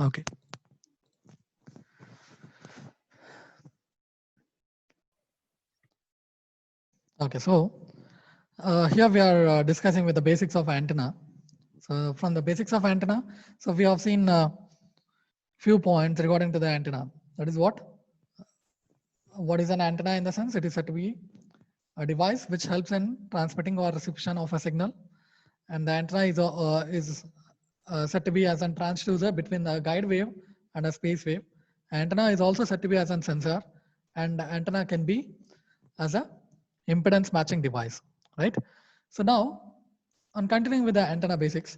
Okay. Okay, so here we are discussing with the basics of antenna. So from the basics of antenna, so we have seen few points regarding to the antenna. That is what? What is an antenna in the sense? It is said to be a device which helps in transmitting or reception of a signal, and the antenna is said to be as a transducer between the guide wave and a space wave. Antenna is also said to be as a sensor, and the antenna can be as a impedance matching device, right? So now, on continuing with the antenna basics,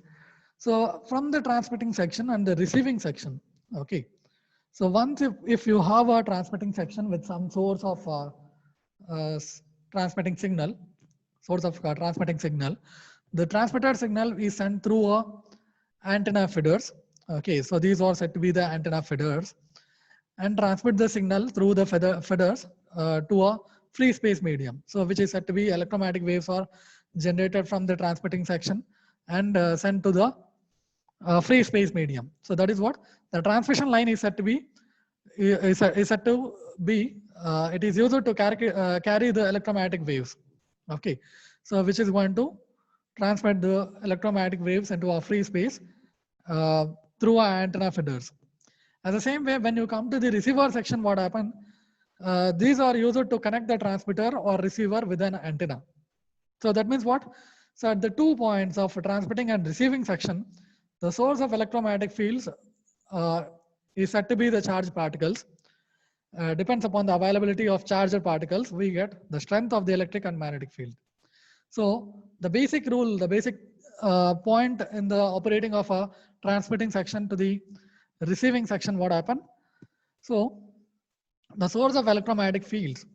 so from the transmitting section and the receiving section, okay. So once if you have a transmitting section with some source of uh, transmitting signal, transmitting signal, the transmitted signal is sent through a antenna feeders. Okay, so these are said to be the antenna feeders, and transmit the signal through the feeders to a free space medium. So which is said to be electromagnetic waves are generated from the transmitting section and sent to the free space medium. So that is what the transmission line is said to be. Is said to be. It is used to carry the electromagnetic waves. Okay, so which is going to transmit the electromagnetic waves into a free space uh, through our antenna feeders. As the same way, when you come to the receiver section, what happen? These are used to connect the transmitter or receiver with an antenna. So that means what? So at the 2 points of transmitting and receiving section, the source of electromagnetic fields uh, is said to be the charged particles. Depends upon the availability of charged particles, we get the strength of the electric and magnetic field. So the basic rule, the basic point in the operating of a transmitting section to the receiving section, what happened? So the source of electromagnetic fields,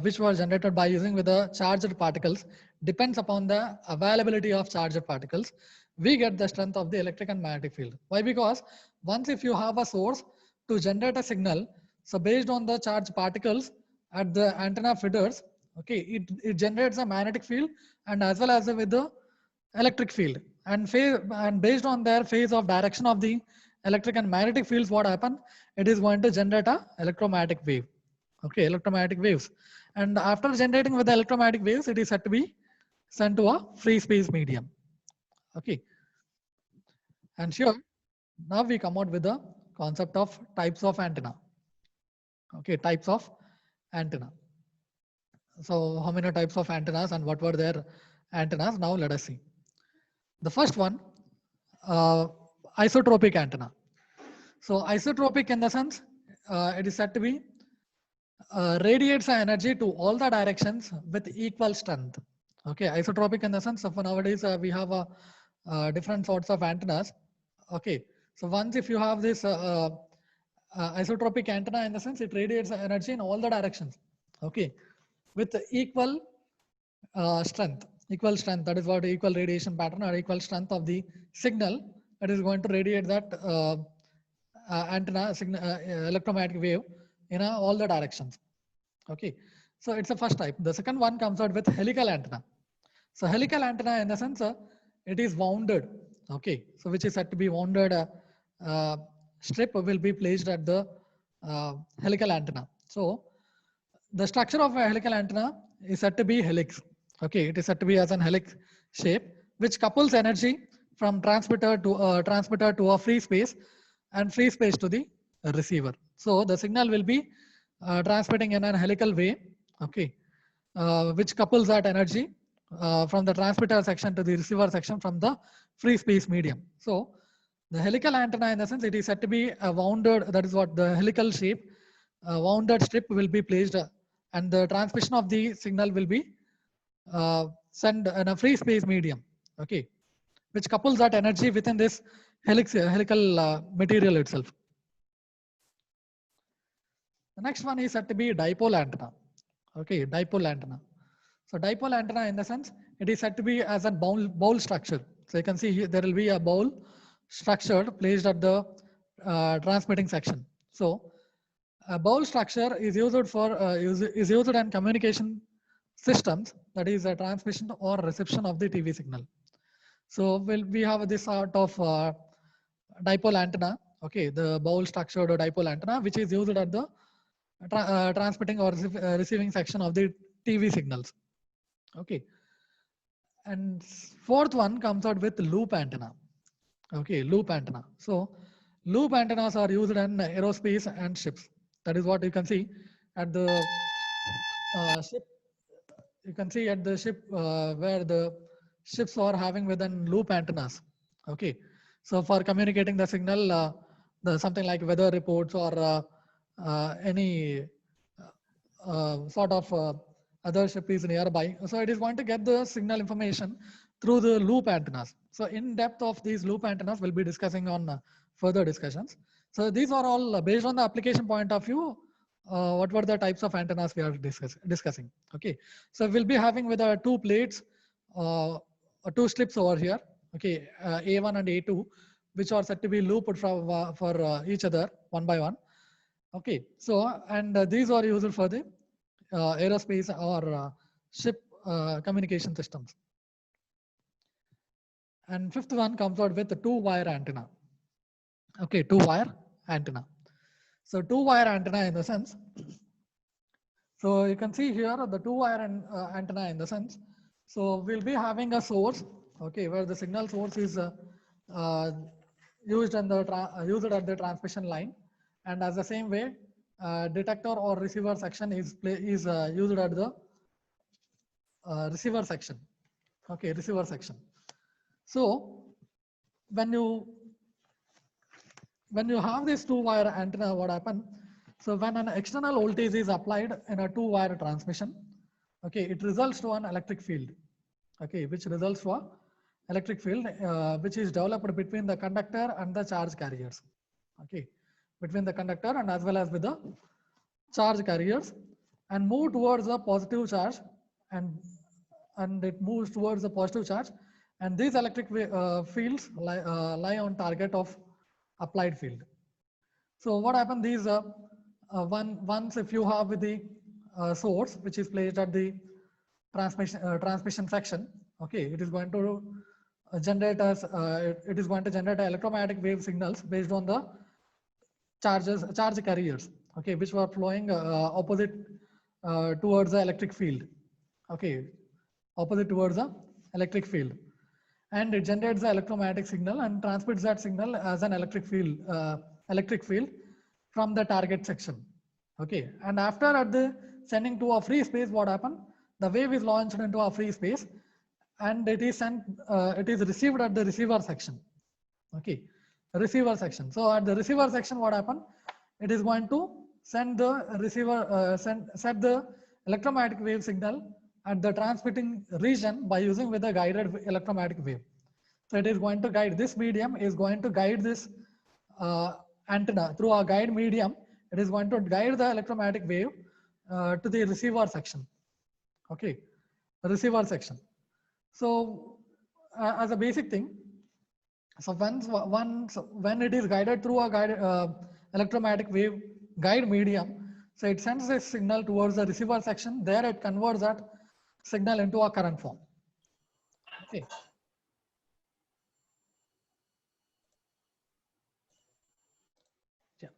which were generated by using with the charged particles, depends upon the availability of charged particles. We get the strength of the electric and magnetic field. Why? Because once if you have a source to generate a signal, so based on the charged particles at the antenna feeders, okay, it generates a magnetic field and as well as with the electric field, and based on their phase of direction of the electric and magnetic fields, what happen? It is going to generate a electromagnetic wave. Okay, electromagnetic waves. And after generating with the electromagnetic waves, it is said to be sent to a free space medium. Okay. And sure, now we come out with the concept of types of antenna. Okay, types of antenna. So how many types of antennas and what were their antennas? Now let us see. The first one, uh, isotropic antenna. So isotropic in the sense, it is said to be radiates energy to all the directions with equal strength. Okay, isotropic in the sense of nowadays we have different sorts of antennas. Okay, so once if you have this isotropic antenna in the sense, it radiates energy in all the directions. Okay, with equal strength, equal strength. That is what equal radiation pattern or equal strength of the signal that is going to radiate that antenna signal, electromagnetic wave in all the directions. Okay, so it's the first type. The second one comes out with helical antenna. So helical antenna in the sense it is wounded. Okay, so which is said to be wounded uh, strip will be placed at the helical antenna. So the structure of a helical antenna is said to be helix. Okay, it is said to be as an helix shape, which couples energy from transmitter to a free space and free space to the receiver. So the signal will be transmitting in an helical way. Okay, which couples that energy from the transmitter section to the receiver section from the free space medium. So the helical antenna in the sense it is said to be a wounded, that is what the helical shape, wounded strip will be placed and the transmission of the signal will be sent in a free space medium. Okay, which couples that energy within this helical material itself. The next one is said to be dipole antenna. Okay, dipole antenna. So dipole antenna in the sense it is said to be as a bowl structure. So you can see here there will be a bowl structured placed at the transmitting section. So a bowl structure is used for is used in communication systems, that is a transmission or reception of the TV signal. So we have this sort of dipole antenna. Okay, the bowl structured dipole antenna, which is used at the transmitting or receiving section of the TV signals. Okay, and fourth one comes out with loop antenna. Okay, loop antenna. So loop antennas are used in aerospace and ships. That is what you can see at the ship. You can see at the ship where the ships are having within loop antennas. Okay, so for communicating the signal, the something like weather reports or any sort of other ship is nearby. So it is going to get the signal information through the loop antennas. So in depth of these loop antennas, we'll be discussing on further discussions. So these are all based on the application point of view. What were the types of antennas we are discussing? Okay, so we'll be having with two plates, two strips over here. Okay, A1 and A2, which are said to be looped for each other one by one. Okay, so and these are used for the aerospace or ship communication systems. And fifth one comes out with the two-wire antenna. Okay, two-wire antenna. So two-wire antenna in the sense. So you can see here the two-wire antenna in the sense. So we'll be having a source, okay, where the signal source is used in the used at the transmission line, and as the same way, detector or receiver section is used at the receiver section. Okay, receiver section. So when you have this two-wire antenna, what happens? So when an external voltage is applied in a two-wire transmission, okay, it results to an electric field. Okay, which results to a electric field which is developed between the conductor and the charge carriers. Okay, between the conductor and as well as with the charge carriers, and move towards the positive charge, and it moves towards the positive charge, and these electric fields lie on target of applied field. So what happens? These once if you have the source which is placed at the transmission section, okay, it is going to generate as it is going to generate electromagnetic wave signals based on the charge carriers, okay, which were flowing opposite towards the electric field. Okay, opposite towards the electric field, and it generates the electromagnetic signal and transmits that signal as an electric field from the target section. Okay, and after at the sending to a free space, what happened? The wave is launched into a free space, and it is sent. It is received at the receiver section. Okay, receiver section. So at the receiver section, what happened? It is going to send the receiver set the electromagnetic wave signal at the transmitting region by using with a guided electromagnetic wave. So it is going to guide, this medium is going to guide this antenna through a guide medium. It is going to guide the electromagnetic wave to the receiver section. Okay, receiver section. So as a basic thing, so when it is guided through a guided electromagnetic wave guide medium, so it sends a signal towards the receiver section. There it converts that signal into a current form. Okay. Yeah.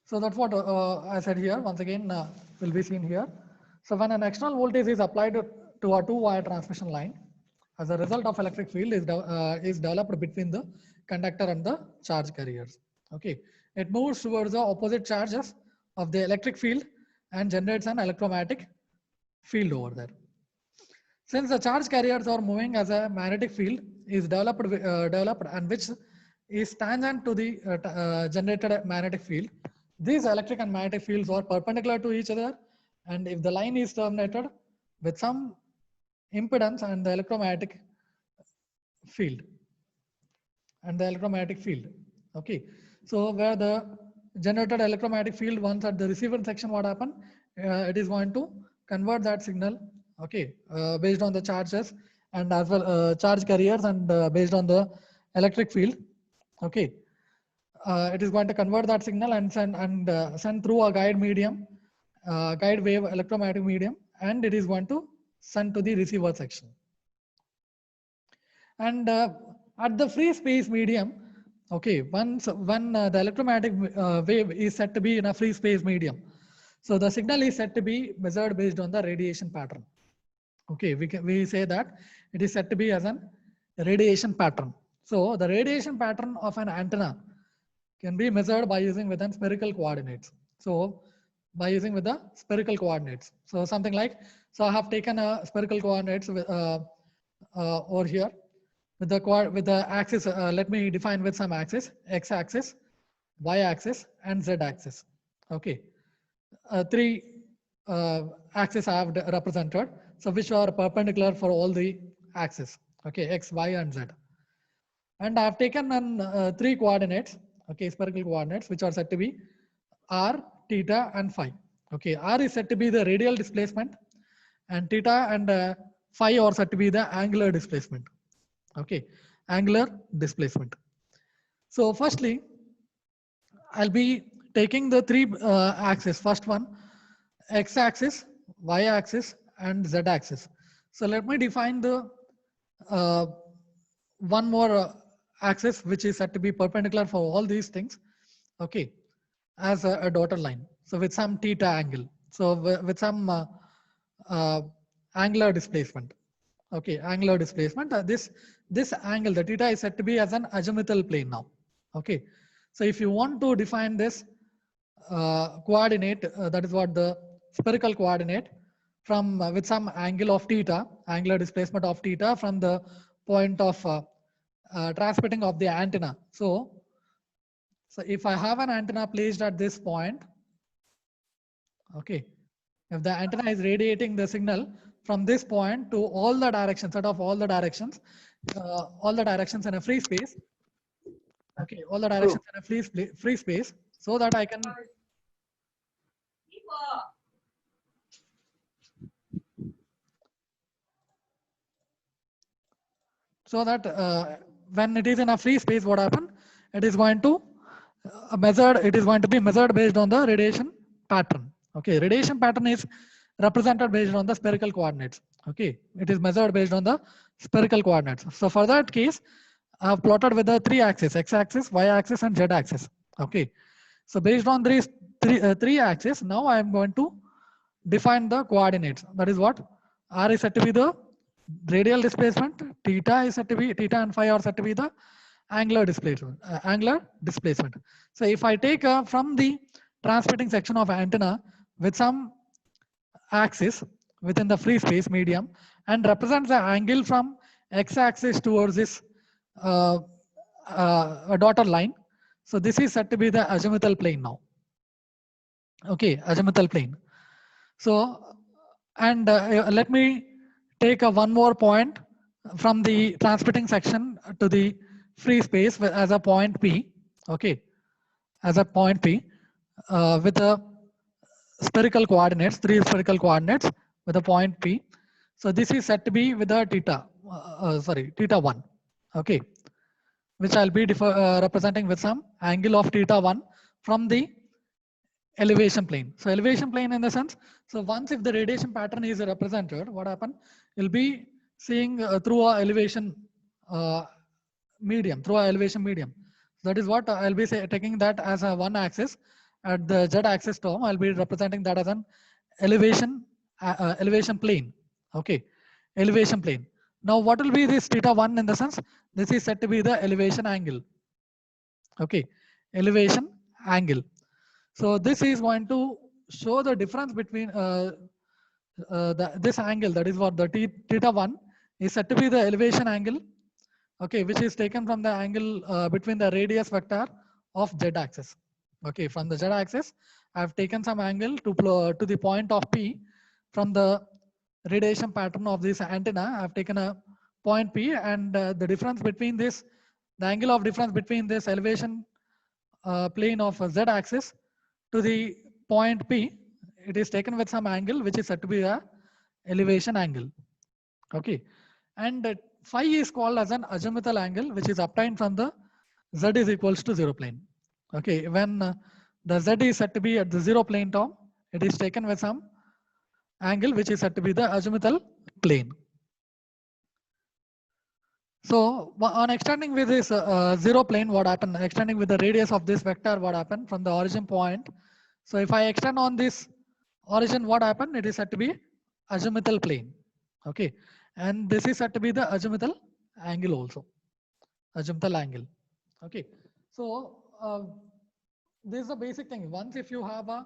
So that's what I said here. Once again, will be seen here. So when an external voltage is applied to a two-wire transmission line, as a result of electric field is developed between the conductor and the charge carriers. Okay, it moves towards the opposite charges of the electric field and generates an electromagnetic field over there. Since the charge carriers are moving as a magnetic field is developed and which is tangent to the generated magnetic field, these electric and magnetic fields are perpendicular to each other, and if the line is terminated with some impedance and the electromagnetic field okay, so where the generated electromagnetic field once at the receiver section, what happened, it is going to convert that signal, okay, based on the charges and as well charge carriers and based on the electric field. Okay, it is going to convert that signal and send through a guide medium, guide wave electromagnetic medium, and it is going to send to the receiver section. And at the free space medium, okay, when the electromagnetic wave is said to be in a free space medium, so the signal is said to be measured based on the radiation pattern. Okay, we say that it is said to be as an radiation pattern. So the radiation pattern of an antenna can be measured by using with spherical coordinates. So by using with the spherical coordinates. So something like, so I have taken a spherical coordinates with, over here with the axis. Let me define with some axis: x-axis, y-axis, and z-axis. Okay, three axes I have represented, so which are perpendicular for all the axes. Okay, x, y, and z. And I have taken an three coordinates. Okay, spherical coordinates, which are said to be r, theta, and phi. Okay, r is said to be the radial displacement, and theta and phi are said to be the angular displacement. Okay, angular displacement. So firstly, I'll be taking the three axes. First one, x-axis, y-axis, and z-axis. So let me define the uh, one more axis which is said to be perpendicular for all these things. Okay, as a dotted line. So with some theta angle. So with some angular displacement. Okay, angular displacement. This angle, the theta, is said to be as an azimuthal plane now. Okay, so if you want to define this coordinate, that is what the spherical coordinate, from with some angle of theta, angular displacement of theta from the point of transmitting of the antenna. So if I have an antenna placed at this point, okay, if the antenna is radiating the signal from this point to all the directions, out of all the directions in a free space, okay, all the directions in a free space, so that I can when it is in a free space, what happen? It is going to It is going to be measured based on the radiation pattern. Okay, radiation pattern is represented based on the spherical coordinates. Okay, it is measured based on the spherical coordinates. So for that case, I have plotted with the three axes: x-axis, y-axis, and z-axis. Okay, so based on these three axes, now I am going to define the coordinates. That is what r is said to be the radial displacement, theta is said to be, theta and phi are said to be the angular displacement. So if I take from the transmitting section of antenna with some axis within the free space medium and represents the angle from x-axis towards this a dotted line. So this is said to be the azimuthal plane now. Okay, azimuthal plane. So, and let me take one more point from the transmitting section to the free space as a point P. Okay, as a point P with a spherical coordinates, three spherical coordinates with a point P. So this is said to be with a theta, theta 1. Okay, which I'll be representing with some angle of theta 1 from the elevation plane. So elevation plane in the sense, so once if the radiation pattern is represented, what happen? You'll be seeing through a elevation medium, That is what I'll be taking that as a one axis. At the z-axis term, I'll be representing that as an elevation plane. Okay, elevation plane. Now what will be this theta 1 in the sense? This is said to be the elevation angle. Okay, elevation angle. So this is going to show the difference between this angle, that is what the theta 1 is said to be the elevation angle, okay, which is taken from the angle between the radius vector of z-axis. Okay, from the z-axis, I have taken some angle to the point of P from the radiation pattern of this antenna. I have taken a point P, and the difference between this, the angle of difference between this elevation plane of z-axis to the point P, it is taken with some angle which is said to be a elevation angle. Okay, and phi is called as an azimuthal angle, which is obtained from the z is equals to 0 plane. Okay, when the z is said to be at the 0 plane term, it is taken with some angle which is said to be the azimuthal plane. So on extending with this zero plane, what happened? Extending with the radius of this vector, what happened from the origin point? So if I extend on this origin, what happened? It is said to be azimuthal plane. Okay, and this is said to be the azimuthal angle also. Azimuthal angle. Okay, so this is the basic thing. Once if you have a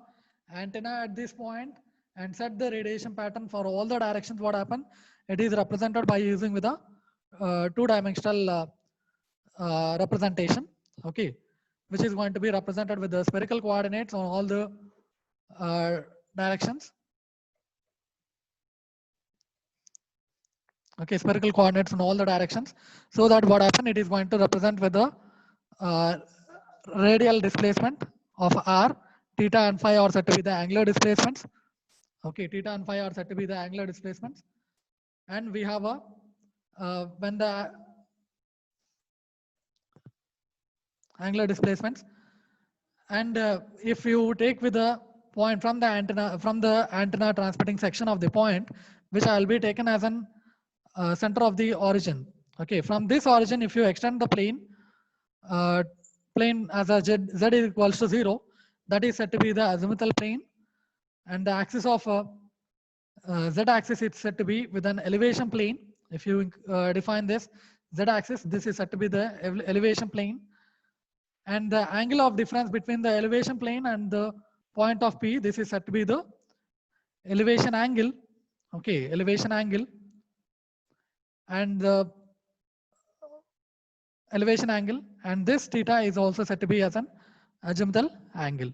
antenna at this point and set the radiation pattern for all the directions, what happen? It is represented by using with a two-dimensional representation. Okay, which is going to be represented with the spherical coordinates on all the directions. Okay, spherical coordinates in all the directions. So that what happen? It is going to represent with the uh, radial displacement of r, theta and phi are said to be the angular displacements. Okay, theta and phi are said to be the angular displacements, and we have a when the angular displacements, and if you take with the point from the antenna transmitting section of the point, which I will be taken as an center of the origin. Okay, from this origin, if you extend the uh, plane as a z is equals to 0, that is said to be the azimuthal plane, and the axis of z-axis is said to be with an elevation plane. If you define this z-axis, this is said to be the elevation plane, and the angle of difference between the elevation plane and the point of P, this is said to be the elevation angle. Okay, elevation angle, and the elevation angle, and this theta is also said to be as an azimuthal angle.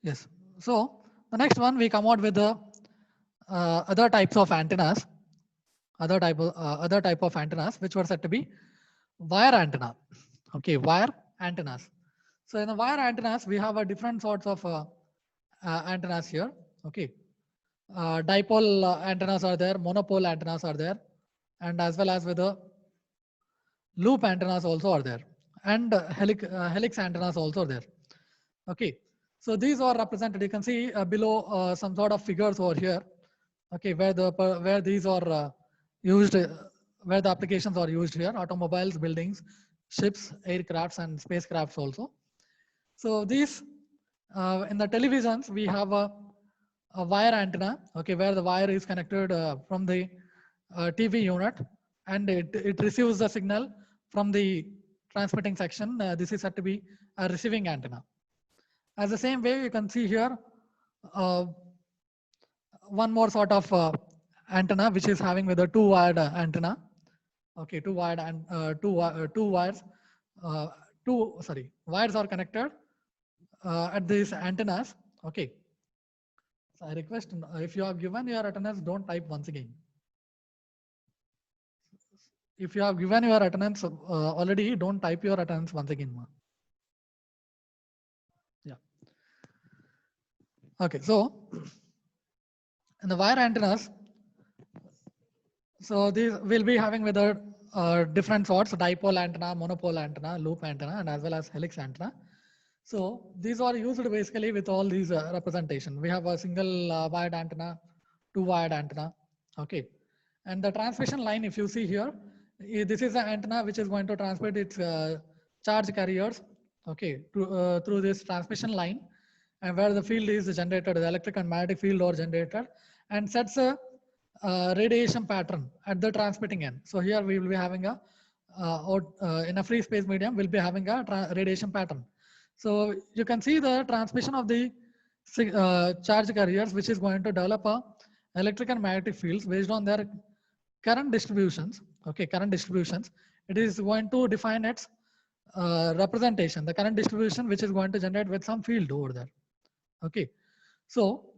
Yes. So the next one, we come out with the other types of antennas, other type of antennas, which were said to be wire antenna. Okay, wire antennas. So in the wire antennas, we have a different sorts of antennas here. Okay, dipole antennas are there, monopole antennas are there, and as well as with the loop antennas also are there, and helix antennas also are there. Okay, so these are represented. You can see below some sort of figures over here. Okay, where these are used, where the applications are used here: automobiles, buildings, ships, aircrafts, and spacecrafts also. So these in the televisions we have a wire antenna. Okay, where the wire is connected from the TV unit, and it receives the signal from the transmitting section. This is said to be a receiving antenna. As the same way, you can see here uh, one more sort of antenna, which is having with a two-wired antenna. Okay, two-wired and two wires. Wires are connected at these antennas. Okay. So I request if you have given your attendance, don't type once again. If you have given your attendance already, don't type your attendance once again. Yeah. Okay. So in the wire antennas, so these will be having whether different sorts: dipole antenna, monopole antenna, loop antenna, and as well as helix antenna. So these are used basically with all these representation. We have a single wired antenna, two wired antenna. Okay, and the transmission line, if you see here, this is the antenna which is going to transmit its charge carriers. Okay, through this transmission line, and where the field is generated, the electric and magnetic field are generated, and sets a radiation pattern at the transmitting end. So here we will be having a in a free space medium, we'll be having a radiation pattern. So you can see the transmission of the charge carriers, which is going to develop a electric and magnetic fields based on their current distributions. Okay, current distributions. It is going to define its representation, the current distribution, which is going to generate with some field over there. Okay, so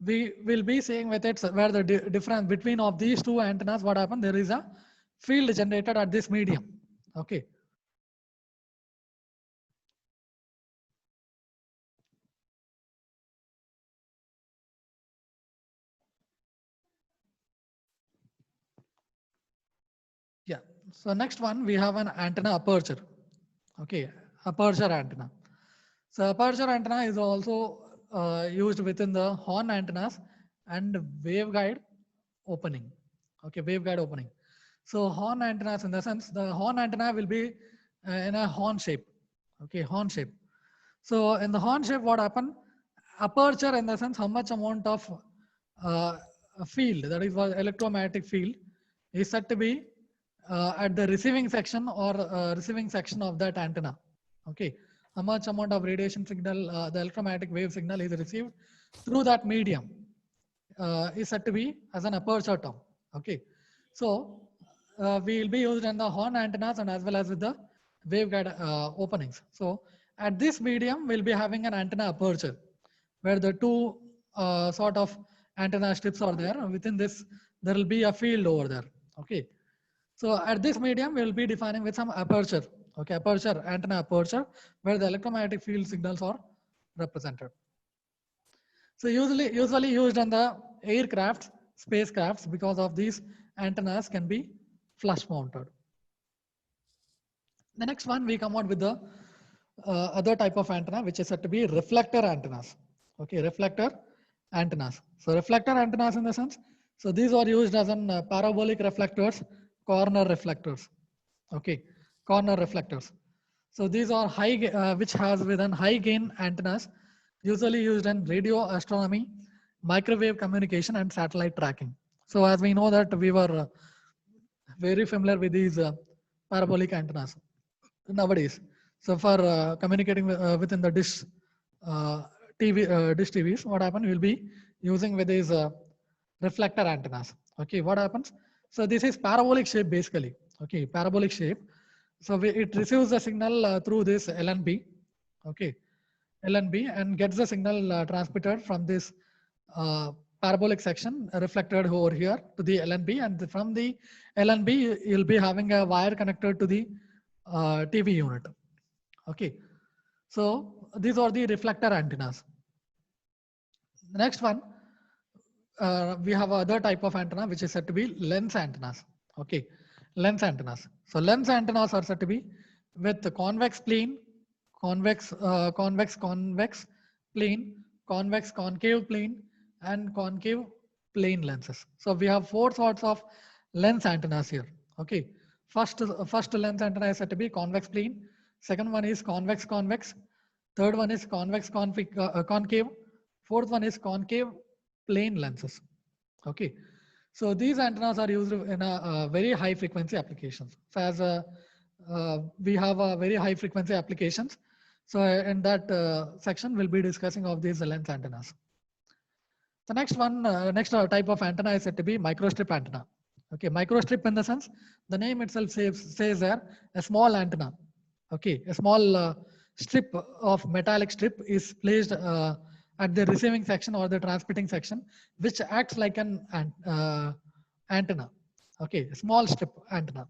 we will be saying with it where the difference between of these two antennas, what happened? There is a field generated at this medium. Okay. So next one, we have an antenna aperture. Okay, aperture antenna. So aperture antenna is also used within the horn antennas and waveguide opening. Okay, waveguide opening. So horn antennas, in the sense, the horn antenna will be in a horn shape. Okay, horn shape. So in the horn shape, what happen? Aperture, in the sense, how much amount of a field, that is what electromagnetic field, is said to be at the receiving section or receiving section of that antenna. Okay, how much amount of radiation signal, the electromagnetic wave signal is received through that medium is said to be as an aperture term. Okay, so we will be used in the horn antennas and as well as with the waveguide openings. So at this medium, we'll be having an antenna aperture where the two sort of antenna strips are there. Within this, there will be a field over there. Okay, so at this medium, we will be defining with some aperture. Okay, aperture, antenna aperture, where the electromagnetic field signals are represented. So usually used on the aircraft, spacecrafts, because of these antennas can be flush mounted. The next one, we come out with the other type of antenna, which is said to be reflector antennas. Okay, reflector antennas. So reflector antennas, in the sense, so these are used as an parabolic reflectors, corner reflectors. Okay, corner reflectors. So these are which has within high gain antennas, usually used in radio astronomy, microwave communication, and satellite tracking. So as we know that we were very familiar with these parabolic antennas nowadays. So for communicating within the dish dish TVs, what happens? We'll be using with these reflector antennas. Okay, what happens? So this is parabolic shape basically. Okay, parabolic shape. So it receives the signal through this LNB. Okay, LNB, and gets the signal transmitted from this parabolic section reflected over here to the LNB, and from the LNB you'll be having a wire connected to the TV unit. Okay, so these are the reflector antennas. The next one, we have other type of antenna which is said to be lens antennas. Okay, lens antennas. So lens antennas are said to be with the convex plane, convex plane, convex concave plane, and concave plane lenses. So we have four sorts of lens antennas here. Okay, first lens antenna is said to be convex plane. Second one is convex convex. Third one is convex concave. Fourth one is concave plane lenses. Okay, so these antennas are used in a very high frequency applications. So as we have a very high frequency applications. So in that section, we'll be discussing of these lens antennas. The next one, next type of antenna is said to be microstrip antenna. Okay, microstrip, in the sense, the name itself says there, a small antenna. Okay, a small strip of metallic strip is placed at the receiving section or the transmitting section, which acts like an antenna. Okay, small strip antenna.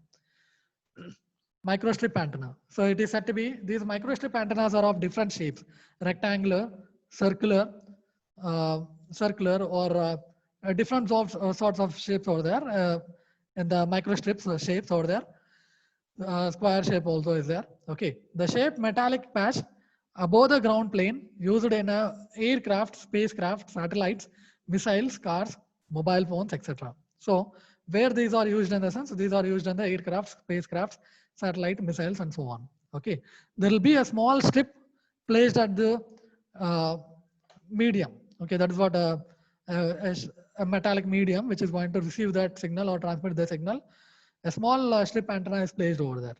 Microstrip antenna. So it is said to be, these microstrip antennas are of different shapes: rectangular, circular, or different sorts of shapes over there. In the microstrips shapes over there. Square shape also is there. Okay, the shape metallic patch above the ground plane used in a aircraft, spacecraft, satellites, missiles, cars, mobile phones, etc. So where these are used, in the sense, these are used in the aircraft, spacecrafts, satellite, missiles, and so on. Okay, there will be a small strip placed at the medium. Okay, that is what a metallic medium which is going to receive that signal or transmit the signal. A small strip antenna is placed over there.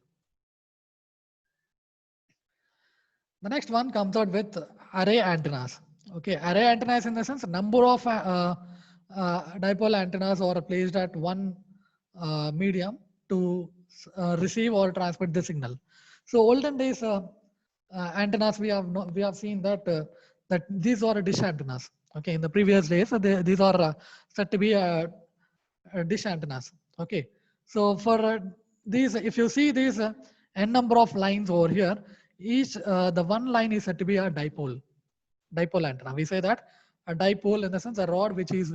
The next one comes out with array antennas. Okay, array antennas, in the sense, number of dipole antennas are placed at one medium to receive or transmit the signal. So olden days antennas, we have seen that that these are dish antennas. Okay, in the previous days, these are said to be dish antennas. Okay, so for these, if you see these n number of lines over here, each the one line is said to be a dipole antenna. We say that a dipole, in the sense, a rod which is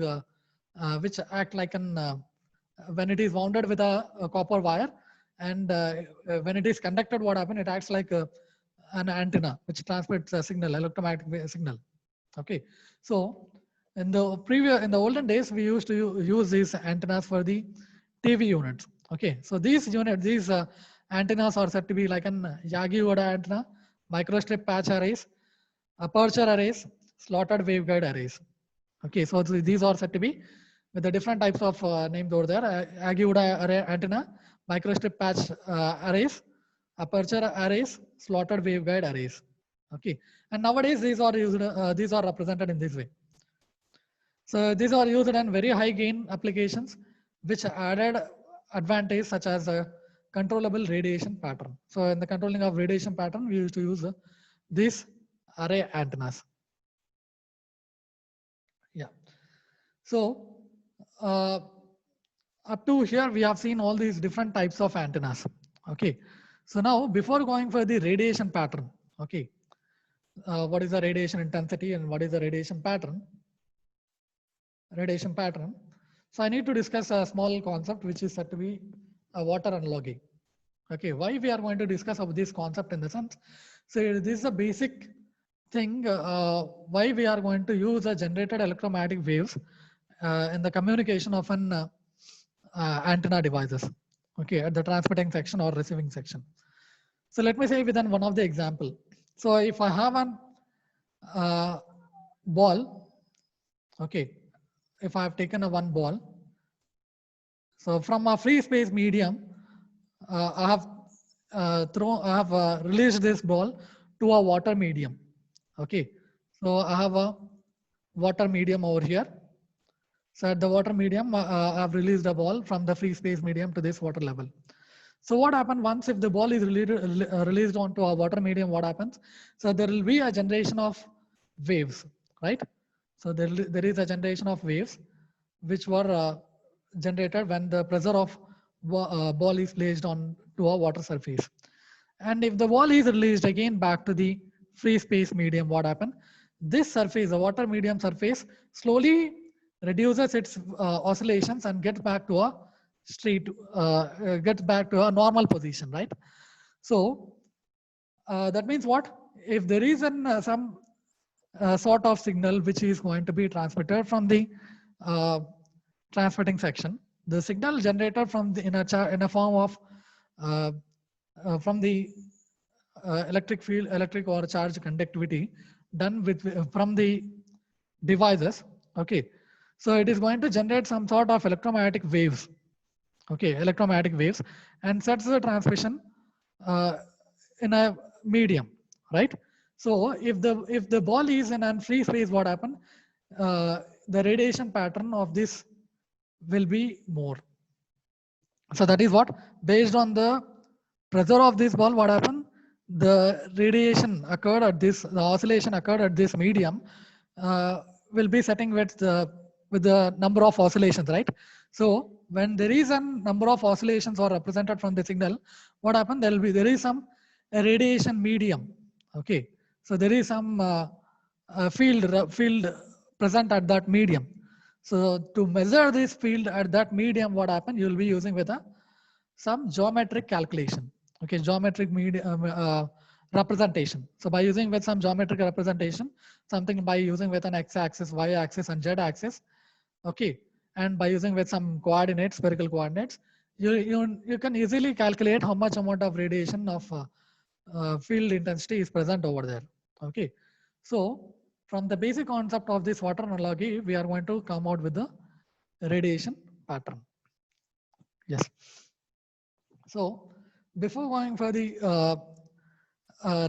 which act like an when it is wounded with a copper wire, and when it is conducted, what happens? It acts like an antenna which transmits a signal, electromagnetic signal. Okay, so in the olden days, we used to use these antennas for the TV units. Okay, so these antennas are said to be like an Yagi-Uda antenna, microstrip patch arrays, aperture arrays, slotted waveguide arrays. Okay, so these are said to be with the different types of names over there. Yagi-Uda array antenna, microstrip patch arrays, aperture arrays, slotted waveguide arrays. Okay, and nowadays these are used. These are represented in this way. So these are used in very high gain applications, which added advantage such as a controllable radiation pattern. So in the controlling of radiation pattern, we used to use these array antennas. Yeah. So up to here, we have seen all these different types of antennas. Okay. So now before going for the radiation pattern, okay, what is the radiation intensity and what is the radiation pattern? Radiation pattern. So I need to discuss a small concept which is said to be a water analogy. Okay, why we are going to discuss of this concept in the sense? So this is a basic thing why we are going to use a generated electromagnetic waves in the communication of an antenna devices. Okay, at the transmitting section or receiving section. So let me say within one of the example. So if I have an ball, okay, if I have taken a one ball, so from a free space medium, I have released this ball to a water medium. Okay, so I have a water medium over here. So at the water medium, I have released a ball from the free space medium to this water level. So what happens once if the ball is released onto a water medium? What happens? So there will be a generation of waves, right? So there is a generation of waves which were generated when the pressure of ball is placed on to a water surface. And if the ball is released again back to the free space medium, what happens? This surface, the water medium surface, slowly reduces its oscillations and gets back to a gets back to a normal position, right? So that means what? If there is some sort of signal which is going to be transmitted from the transmitting section, the signal generated from the in a form of from the electric or charge conductivity done with from the devices. Okay, so it is going to generate some sort of electromagnetic waves. Okay, electromagnetic waves, and sets the transmission in a medium, right? So if the ball is in a free space, what happen? The radiation pattern of this will be more. So that is what, based on the pressure of this ball, what happened? The radiation occurred at this, the oscillation occurred at this medium will be setting with the number of oscillations, right? So when there is a number of oscillations are represented from the signal, what happened? There is some radiation medium. Okay, so there is some field present at that medium. So to measure this field at that medium, what happened? You will be using with some geometric calculation. Okay, geometric representation. So by using with some geometric representation, something by using with an x-axis, y-axis, and z-axis. Okay, and by using with some coordinates, spherical coordinates, you can easily calculate how much amount of radiation of field intensity is present over there. Okay, so from the basic concept of this water analogy, we are going to come out with the radiation pattern. Yes. So before going for the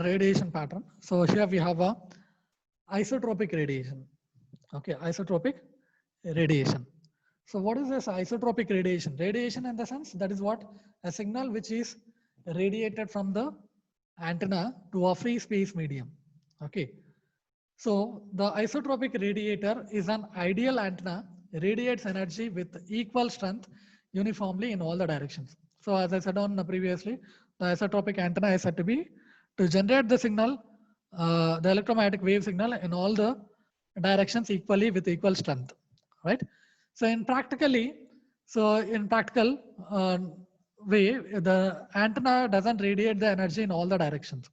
radiation pattern, so here we have a isotropic radiation. Okay, isotropic radiation. So what is this isotropic radiation? Radiation in the sense that is what? A signal which is radiated from the antenna to a free space medium. Okay. So the isotropic radiator is an ideal antenna, radiates energy with equal strength uniformly in all the directions. So as I said on previously, the isotropic antenna is said to be to generate the signal, the electromagnetic wave signal in all the directions equally with equal strength, right? So in practical, way, the antenna doesn't radiate the energy in all the directions.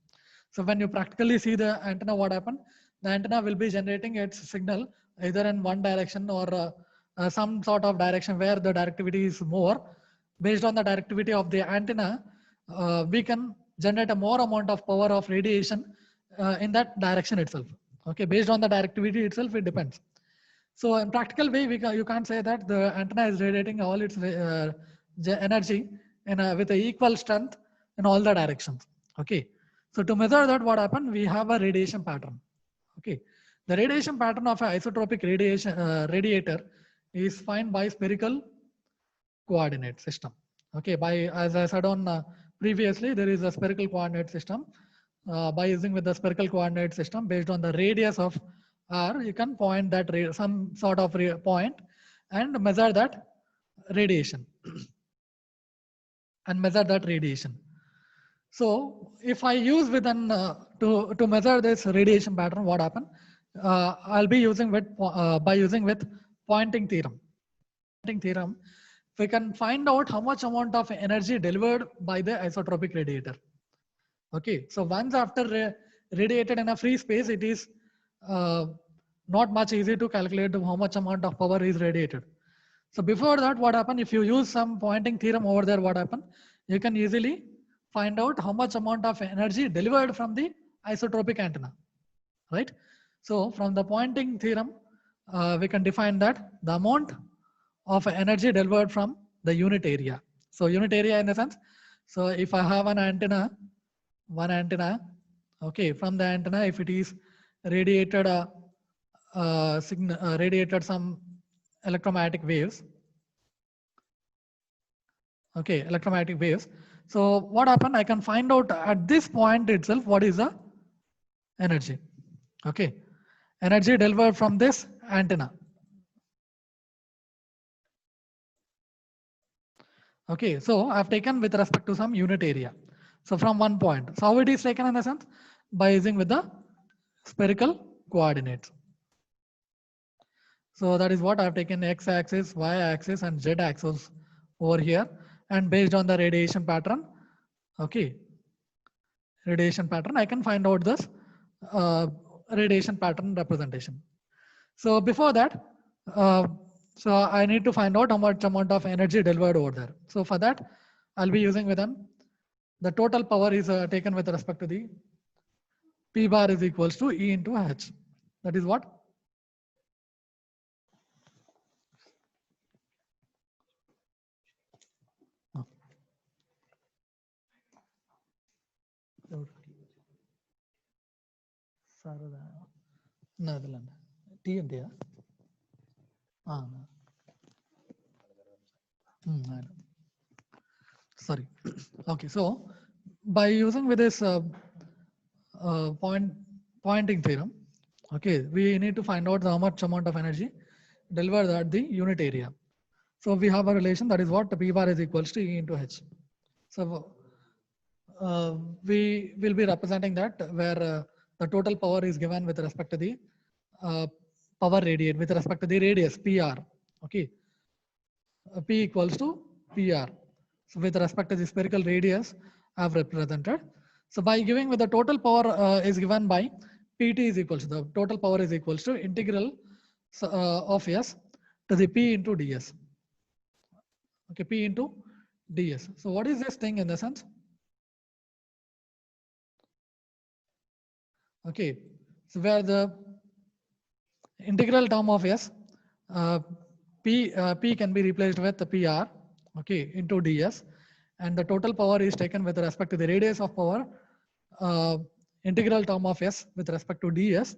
So when you practically see the antenna, what happened? The antenna will be generating its signal either in one direction or some sort of direction where the directivity is more. Based on the directivity of the antenna, we can generate a more amount of power of radiation in that direction itself. Okay, based on the directivity itself, it depends. So in practical way, you can't say that the antenna is radiating all its energy with a equal strength in all the directions. Okay. So to measure that, what happened? We have a radiation pattern. Okay. The radiation pattern of an isotropic radiation radiator is found by spherical coordinate system. Okay. By, as I said on previously, there is a spherical coordinate system. By using with the spherical coordinate system, based on the radius of R, you can point that some sort of point and measure that radiation and measure that radiation. So if I use with an to measure this radiation pattern, what happen? I'll be using with by using with Poynting theorem. Poynting theorem, we can find out how much amount of energy delivered by the isotropic radiator. Okay, so once after radiated in a free space, it is not much easy to calculate how much amount of power is radiated. So before that, what happened? If you use some Poynting theorem over there, what happened? You can easily find out how much amount of energy delivered from the isotropic antenna, right? So from the Poynting theorem, we can define that the amount of energy delivered from the unit area. So unit area in the sense, so if I have an antenna, one antenna, okay, from the antenna, if it is radiated radiated some electromagnetic waves, okay, electromagnetic waves. So what happened? I can find out at this point itself what is the energy. Okay, energy delivered from this antenna. Okay, so I've taken with respect to some unit area. So from one point. So how it is taken in the sense? By using with the spherical coordinates. So that is what I've taken x-axis, y-axis, and z-axis over here, and based on the radiation pattern, okay, radiation pattern, I can find out this radiation pattern representation. So before that, so I need to find out how much amount of energy delivered over there. So for that, I'll be using with them. The total power is taken with respect to the P bar is equals to E into H. That is what? TMT. Sorry. Okay, so by using with this Poynting theorem, okay, we need to find out how much amount of energy delivered at the unit area. So we have a relation, that is what P bar is equals to E into H. So we will be representing that where the total power is given with respect to the power radiated with respect to the radius PR. Okay, P equals to PR. So with respect to the spherical radius, I have represented. So by giving with the total power is given by PT is equals to the total power is equals to integral of S to the P into ds. Okay, P into ds. So what is this thing in the sense? Okay, so where the integral term of S, P can be replaced with the PR, okay, into ds, and the total power is taken with respect to the radius of power, integral term of S with respect to ds,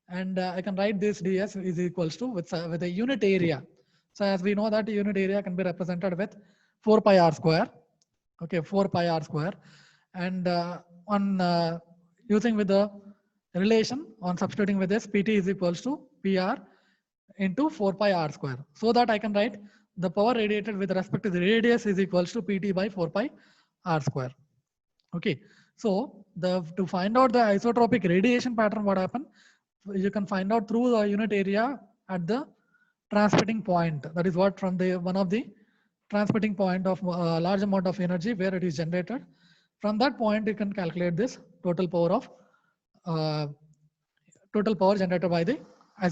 and I can write this ds is equals to with a unit area. So as we know that the unit area can be represented with 4 pi r square, okay, 4 pi r square, and on using with the relation on substituting with this, PT is equals to PR into 4 pi r square. So that I can write the power radiated with respect to the radius is equals to PT by 4 pi r square. Okay, so to find out the isotropic radiation pattern, what happened? You can find out through the unit area at the transmitting point. That is what from the one of the transmitting point of a large amount of energy where it is generated. From that point, you can calculate this total power generated by the